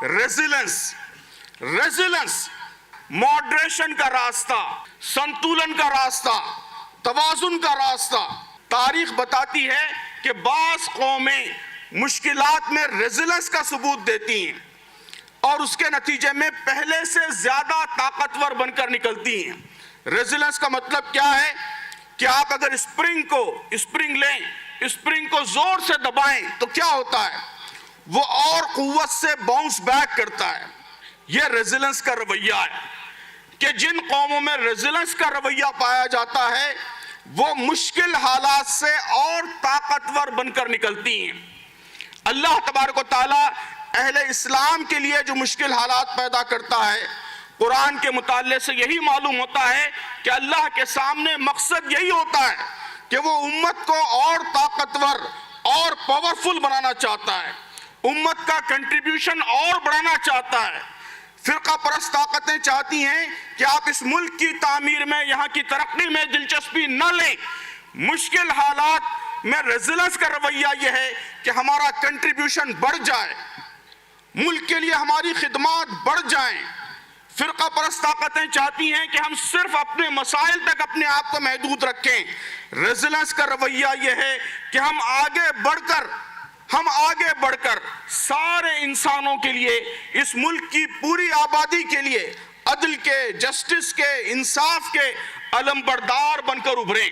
Resilience moderation का रास्ता, संतुलन का रास्ता, तवाजुन का रास्ता। तारीख बताती है कि बास कौमें मुश्किलात में रेजिलेंस का सबूत देती हैं और उसके नतीजे में पहले से ज्यादा ताकतवर बनकर निकलती हैं। रेजिलेंस का मतलब क्या है कि आप अगर स्प्रिंग लें, स्प्रिंग को जोर से दबाएं तो क्या होता है, वो और कुव्वत से बाउंस बैक करता है। यह रेजिलेंस का रवैया है कि जिन कौमों में रेजिलेंस का रवैया पाया जाता है वो मुश्किल हालात से और ताकतवर बनकर निकलती हैं। अल्लाह तबारक व तआला अहले इस्लाम के लिए जो मुश्किल हालात पैदा करता है, कुरान के मुताले से यही मालूम होता है कि अल्लाह के सामने मकसद यही होता है कि वो उम्मत को और ताकतवर और पावरफुल बनाना चाहता है, उम्मत का कंट्रीब्यूशन और बढ़ाना चाहता है। फिरका परस्त ताकतें चाहती हैं कि आप इस मुल्क की तामीर में, यहाँ की तरक्की में दिलचस्पी न लें। मुश्किल हालात में रेजिलेंस का रवैया यह है कि हमारा कंट्रीब्यूशन बढ़ जाए, मुल्क के लिए हमारी खिदमत बढ़ जाएं। फिरका परस्त ताकतें चाहती हैं कि हम सिर्फ अपने मसाइल तक अपने आप को महदूद रखें। रेजिलेंस का रवैया यह है कि हम आगे बढ़कर सारे इंसानों के लिए, इस मुल्क की पूरी आबादी के लिए अदल के, जस्टिस के, इंसाफ के अलमबरदार बनकर उभरें।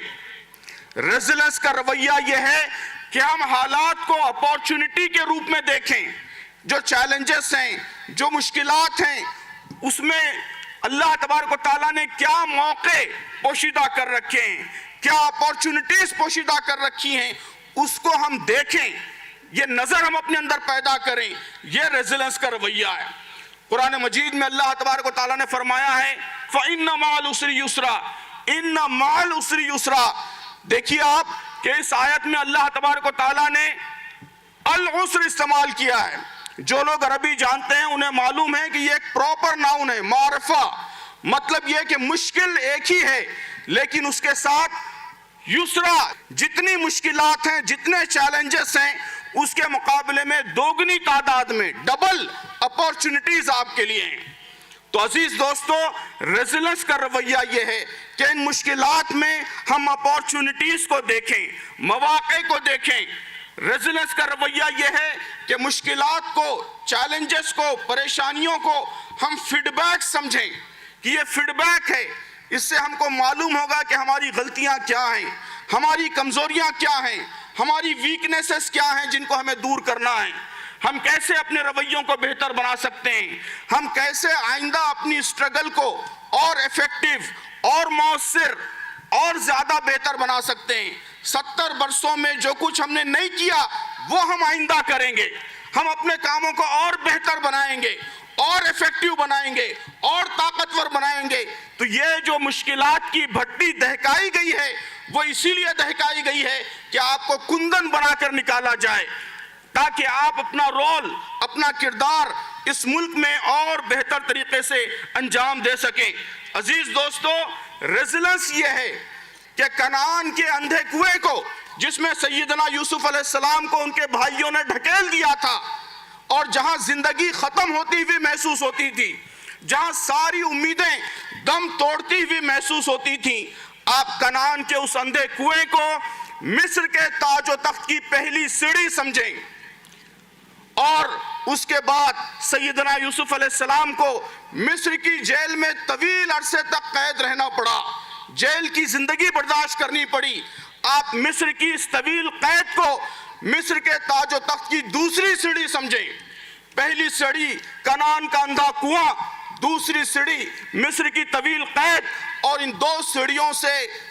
रेजिलेंस का रवैया यह है कि हम हालात को अपॉर्चुनिटी के रूप में देखें। जो चैलेंजेस हैं, जो मुश्किलात हैं, उसमें अल्लाह तबारक व तआला ने क्या मौके पोशीदा कर रखे हैं, क्या अपॉर्चुनिटीज पोशीदा कर रखी हैं, उसको हम देखें, ये नजर हम अपने अंदर पैदा करें। ये रेजिलेंस का रवैया है। कुरान मजीद में अल्लाह तबारक व तआला ने फरमाया है फ़इन्न मअल उसरि युस्रा, इन्न मअल उसरि युस्रा। देखिए आप कि इस आयत में अल्लाह तबारक व तआला ने अल उस्र इस्तेमाल किया है। जो लोग अरबी जानते हैं उन्हें मालूम है कि ये एक प्रॉपर नाउन है, मारफा। मतलब ये कि मुश्किल एक ही है लेकिन उसके साथ युसरा, जितनी मुश्किलात हैं, जितने चैलेंजेस हैं, उसके मुकाबले में दोगुनी तादाद में डबल अपॉर्चुनिटीज आपके लिए हैं। तो अजीज दोस्तों, रेजिलेंस का रवैया ये है कि इन मुश्किलात में हम अपॉर्चुनिटीज को देखें, मौके को देखें। रेजिलेंस का रवैया यह है कि मुश्किलात को, चैलेंजेस को, परेशानियों को हम फीडबैक समझें कि ये फीडबैक है। इससे हमको मालूम होगा कि हमारी गलतियां क्या हैं, हमारी कमजोरियां क्या हैं, हमारी वीकनेसेस क्या हैं जिनको हमें दूर करना है। हम कैसे अपने रवैयों को बेहतर बना सकते हैं, हम कैसे आइंदा अपनी स्ट्रगल को और इफेक्टिव और मौसर और ज्यादा बेहतर बना सकते हैं। 70 वर्षों में जो कुछ हमने नहीं किया वो हम आइंदा करेंगे। हम अपने कामों को और बेहतर बनाएंगे और इफेक्टिव बनाएंगे और ताकतवर बनाएंगे। तो ये जो मुश्किलात की भट्टी दहकाई गई है वो इसीलिए दहकाई गई है कि आपको कुंदन बनाकर निकाला जाए ताकि आप अपना रोल, अपना किरदार इस मुल्क में और बेहतर तरीके से अंजाम दे सकें। अजीज दोस्तों, रेजिलेंस ये है कि कनान के अंधे कुएं को, जिसमें सैयदना यूसुफ अलैहिस्सलाम को उनके भाइयों ने ढकेल दिया था और जहां जिंदगी खत्म होती हुई महसूस होती थी, जहां सारी उम्मीदें दम तोड़ती हुई महसूस होती थी, आप कनान के उस अंधे कुएं को मिस्र के ताज व तख्त की पहली सीढ़ी समझें। और उसके बाद सैयदना यूसुफ अलैहिस्सलाम को मिस्र की जेल में तवील अरसे तक कैद रहना पड़ा, जेल की जिंदगी बर्दाश्त करनी पड़ी। आप मिस्र की इस तवील कैद को मिस्र के ताज व तख्त की दूसरी सीढ़ी समझें। पहली सीढ़ी कनान का अंधा कुआं, दूसरी सीढ़ी मिस्र की तवील कैद, और इन दो सीढ़ियों से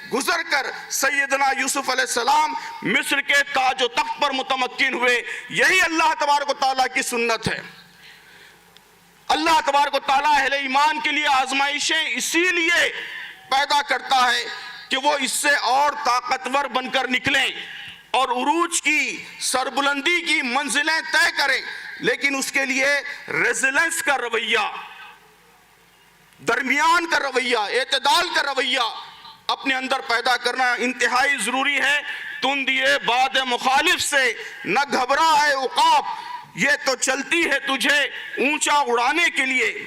गुजरकर सैयदना यूसुफ अलैहिस्सलाम मिस्र के ताज व तख्त पर मुतमक्किन हुए। यही अल्लाह तबारक व तआला की सुन्नत है। अल्लाह तबारक व तआला अहले ईमान के लिए आजमाइशें इसीलिए पैदा करता है कि वो इससे और ताकतवर बनकर निकलें और उरूज की, सरबुलंदी की मंजिलें तय करें। लेकिन उसके लिए रेजिलेंस का रवैया, दरमियान का रवैया, एतदाल का रवैया अपने अंदर पैदा करना इंतहाई जरूरी है। तुंदिए बाद मुखालिफ से न घबरा है उकाब, یہ تو چلتی ہے تجھے اونچا اڑانے کے لیے،